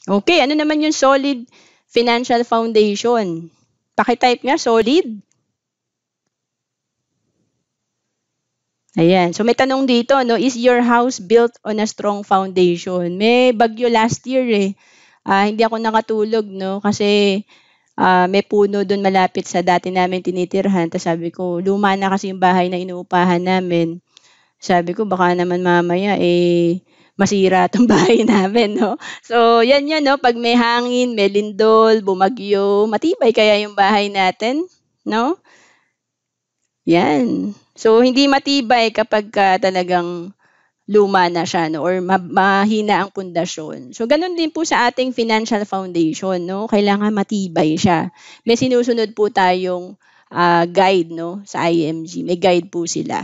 Okay, ano naman yung solid financial foundation? Paki-type nga, solid. Ayan. So may tanong dito, no, is your house built on a strong foundation? May bagyo last year eh. Hindi ako nakatulog, no, kasi may puno doon malapit sa dati namin tinitirhan. Tapos sabi ko, luma na kasi yung bahay na inuupahan namin. Sabi ko, baka naman mamaya masira tong bahay namin, no? So, yan, no? Pag may hangin, may lindol, bumagyo, matibay kaya yung bahay natin, no? Yan. So, hindi matibay kapag talagang luma na siya, no? Or mahina ang pundasyon. So, ganun din po sa ating financial foundation, no? Kailangan matibay siya. May sinusunod po tayong guide, no? Sa IMG. May guide po sila.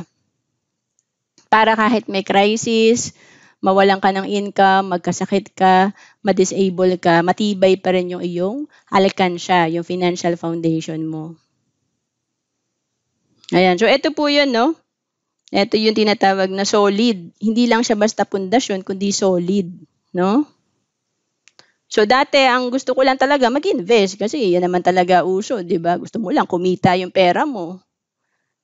Para kahit may crisis, mawalan ka ng income, magkasakit ka, ma-disable ka, matibay pa rin yung iyong alkansya, yung financial foundation mo. Ayan. So, ito po yun, no? Ito yung tinatawag na solid. Hindi lang siya basta pundasyon, kundi solid, no? So, dati, ang gusto ko lang talaga mag-invest kasi yan naman talaga uso, di ba? Gusto mo lang kumita yung pera mo.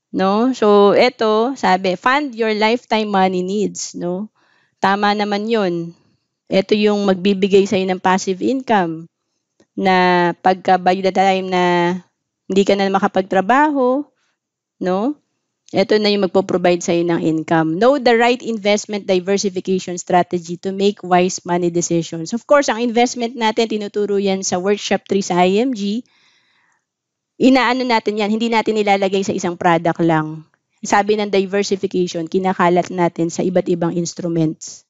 No? So, ito, sabi, fund your lifetime money needs, no? Tama naman 'yun. Ito yung magbibigay sa'yo ng passive income na pagka by the time na hindi ka na makapagtrabaho, no? Ito na yung magpo-provide sa'yo ng income. Know the right investment diversification strategy to make wise money decisions. Of course, ang investment natin, tinuturo yan sa Workshop 3 sa IMG. Inaano natin yan, hindi natin nilalagay sa isang product lang. Sabi ng diversification, kinakalat natin sa iba't ibang instruments.